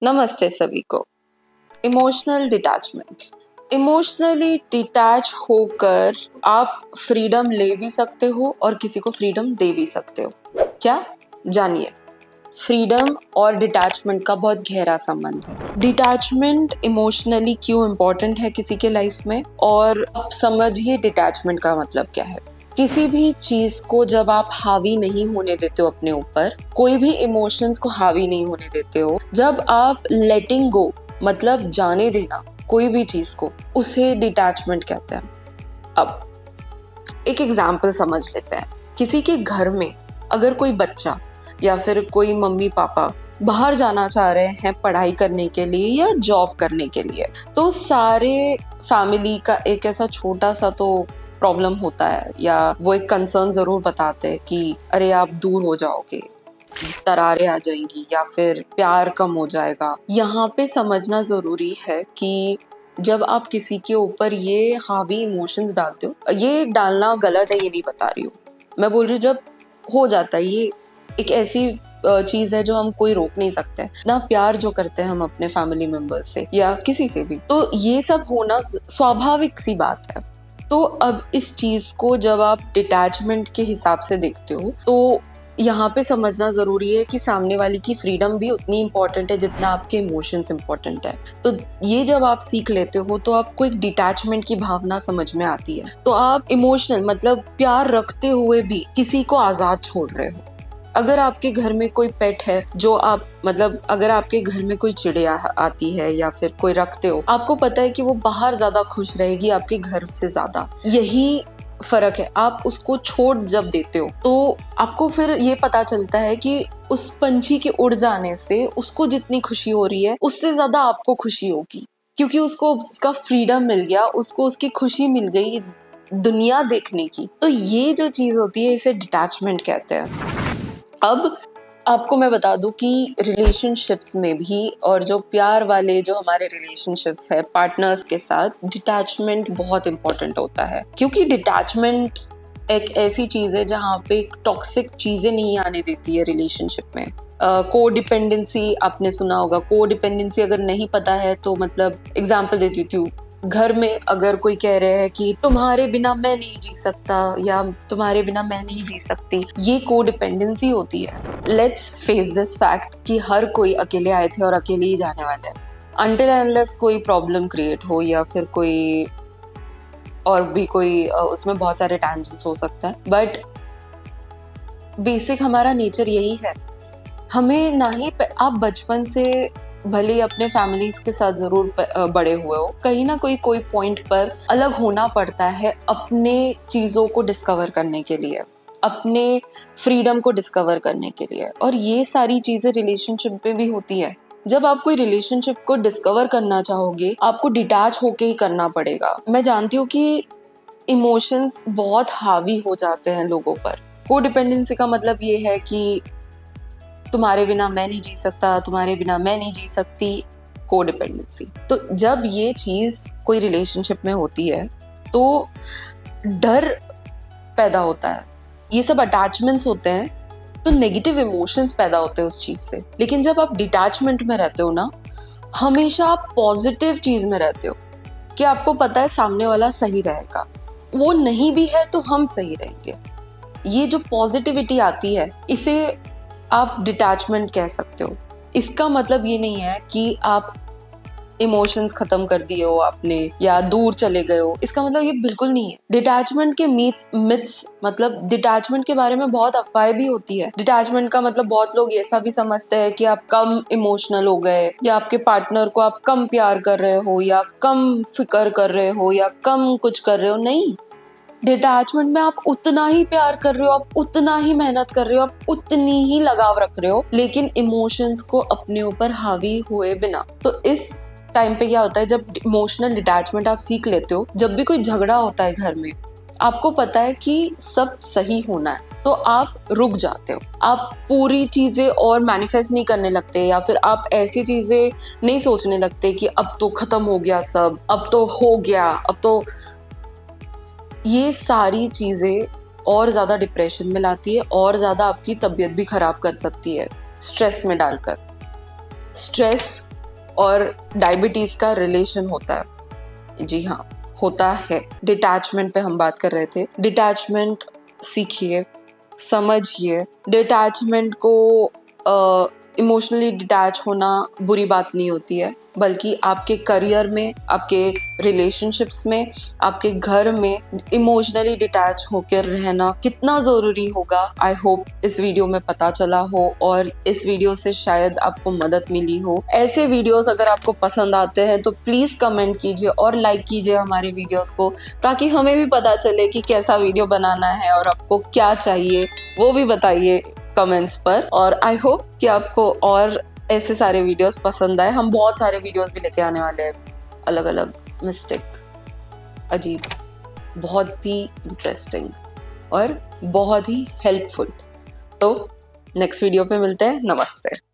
नमस्ते सभी को। Emotional detachment. इमोशनली डिटैच होकर आप फ्रीडम ले भी सकते हो और किसी को फ्रीडम दे भी सकते हो। क्या? जानिए। फ्रीडम और डिटैचमेंट का बहुत गहरा संबंध है। डिटैचमेंट इमोशनली क्यों इम्पोर्टेंट है किसी के लाइफ में, और आप समझिए डिटैचमेंट का मतलब क्या है। किसी भी चीज को जब आप हावी नहीं होने देते हो अपने ऊपर, कोई भी इमोशंस को हावी नहीं होने देते हो, जब आप लेटिंग गो मतलब जाने देना कोई भी चीज को, उसे डिटैचमेंट कहते हैं। अब एक एग्जाम्पल समझ लेते हैं। किसी के घर में अगर कोई बच्चा या फिर कोई मम्मी पापा बाहर जाना चाह रहे हैं पढ़ाई करने के लिए या जॉब करने के लिए, तो सारे फैमिली का एक ऐसा छोटा सा तो प्रॉब्लम होता है, या वो एक कंसर्न जरूर बताते हैं कि अरे आप दूर हो जाओगे, दरारें आ जाएंगी या फिर प्यार कम हो जाएगा। यहाँ पे समझना जरूरी है कि जब आप किसी के ऊपर ये हावी इमोशंस डालते हो, ये डालना गलत है, ये नहीं बता रही हूँ, मैं बोल रही हूँ जब हो जाता है, ये एक ऐसी चीज है जो हम कोई रोक नहीं सकते ना। प्यार जो करते हैं हम अपने फैमिली मेंबर्स से या किसी से भी, तो ये सब होना स्वाभाविक सी बात है। तो अब इस चीज को जब आप डिटैचमेंट के हिसाब से देखते हो, तो यहाँ पे समझना जरूरी है कि सामने वाले की फ्रीडम भी उतनी इंपॉर्टेंट है जितना आपके इमोशंस इंपॉर्टेंट है। तो ये जब आप सीख लेते हो तो आपको एक डिटैचमेंट की भावना समझ में आती है। तो आप इमोशनल मतलब प्यार रखते हुए भी किसी को आजाद छोड़ रहे हो। अगर आपके घर में कोई पेट है जो आप मतलब अगर आपके घर में कोई चिड़िया आती है या फिर कोई रखते हो, आपको पता है कि वो बाहर ज्यादा खुश रहेगी आपके घर से ज्यादा। यही फर्क है। आप उसको छोड़ जब देते हो तो आपको फिर ये पता चलता है कि उस पंछी के उड़ जाने से उसको जितनी खुशी हो रही है उससे ज्यादा आपको खुशी होगी, क्योंकि उसको उसका फ्रीडम मिल गया, उसको उसकी खुशी मिल गई दुनिया देखने की। तो ये जो चीज होती है इसे डिटैचमेंट कहते हैं। अब आपको मैं बता दूं कि रिलेशनशिप्स में भी, और जो प्यार वाले जो हमारे रिलेशनशिप्स है पार्टनर्स के साथ, डिटैचमेंट बहुत इंपॉर्टेंट होता है। क्योंकि डिटैचमेंट एक ऐसी चीज है जहाँ पे टॉक्सिक चीजें नहीं आने देती है रिलेशनशिप में। को डिपेंडेंसी आपने सुना होगा। को डिपेंडेंसी अगर नहीं पता है तो मतलब एग्जाम्पल देती हूँ। घर में अगर कोई कह रहे हैं कि तुम्हारे बिना मैं नहीं जी सकता या तुम्हारे बिना मैं नहीं जी सकती, ये को डिपेंडेंसी होती है। लेट्स फेस दिस फैक्ट कि हर कोई अकेले आए थे और अकेले ही जाने वाले हैं, अनटिल अनलेस कोई प्रॉब्लम क्रिएट हो या फिर कोई और भी कोई उसमें बहुत सारे टेंशन्स हो सकता है। बट बेसिक हमारा नेचर यही है। हमें ना ही आप बचपन से भले ही अपने फैमिलीज के साथ जरूर बड़े हुए हो, कहीं ना कोई पॉइंट पर अलग होना पड़ता है अपने चीजों को डिस्कवर करने के लिए, अपने फ्रीडम को डिस्कवर करने के लिए। और ये सारी चीजें रिलेशनशिप में भी होती है। जब आप कोई रिलेशनशिप को डिस्कवर करना चाहोगे आपको डिटैच होके ही करना पड़ेगा। मैं जानती हूँ कि इमोशंस बहुत हावी हो जाते हैं लोगों पर। को डिपेंडेंसी का मतलब ये है कि तुम्हारे बिना मैं नहीं जी सकता, तुम्हारे बिना मैं नहीं जी सकती, को डिपेंडेंसी। तो जब ये चीज कोई रिलेशनशिप में होती है तो डर पैदा होता है। ये सब अटैचमेंट्स होते हैं तो नेगेटिव इमोशंस पैदा होते हैं उस चीज से। लेकिन जब आप डिटैचमेंट में रहते हो ना, हमेशा आप पॉजिटिव चीज में रहते हो कि आपको पता है सामने वाला सही रहेगा, वो नहीं भी है तो हम सही रहेंगे। ये जो पॉजिटिविटी आती है इसे आप डिटैचमेंट कह सकते हो। इसका मतलब ये नहीं है कि आप इमोशंस खत्म कर दिए हो आपने या दूर चले गए हो, इसका मतलब ये बिल्कुल नहीं है। डिटैचमेंट के मिथ्स मतलब डिटैचमेंट के बारे में बहुत अफवाहें भी होती है। डिटैचमेंट का मतलब बहुत लोग ऐसा भी समझते हैं कि आप कम इमोशनल हो गए, या आपके पार्टनर को आप कम प्यार कर रहे हो या कम फिक्र कर रहे हो या कम कुछ कर रहे हो। नहीं, डिटैचमेंट में आप उतना ही प्यार कर रहे हो, आप उतना ही मेहनत कर रहे हो, आप उतनी ही लगाव रख रहे हो, लेकिन इमोशंस को अपने ऊपर हावी हुए बिना। तो इस टाइम पे क्या होता है, जब इमोशनल डिटैचमेंट आप सीख लेते हो, जब भी कोई झगड़ा होता है घर में, आपको पता है कि सब सही होना है, तो आप रुक जाते हो। आप पूरी चीजें और मैनिफेस्ट नहीं करने लगते, या फिर आप ऐसी चीजें नहीं सोचने लगते कि अब तो खत्म हो गया सब, अब तो हो गया, अब तो। ये सारी चीजें और ज्यादा डिप्रेशन में लाती है और ज्यादा आपकी तबीयत भी खराब कर सकती है स्ट्रेस में डालकर। स्ट्रेस और डायबिटीज का रिलेशन होता है। जी हाँ, होता है। डिटैचमेंट पे हम बात कर रहे थे। डिटैचमेंट सीखिए, समझिए। डिटैचमेंट को इमोशनली डिटैच होना बुरी बात नहीं होती है, बल्कि आपके करियर में, आपके रिलेशनशिप्स में, आपके घर में इमोशनली डिटैच होकर रहना कितना ज़रूरी होगा, आई होप इस वीडियो में पता चला हो और इस वीडियो से शायद आपको मदद मिली हो। ऐसे वीडियोस अगर आपको पसंद आते हैं तो प्लीज़ कमेंट कीजिए और लाइक कीजिए हमारे वीडियोस को, ताकि हमें भी पता चले कि कैसा वीडियो बनाना है और आपको क्या चाहिए वो भी बताइए कमेंट्स पर। और आई होप कि आपको और ऐसे सारे वीडियोस पसंद आए। हम बहुत सारे वीडियोस भी लेके आने वाले हैं, अलग अलग, मिस्टेक, अजीब, बहुत ही इंटरेस्टिंग और बहुत ही हेल्पफुल। तो नेक्स्ट वीडियो पे मिलते हैं। नमस्ते।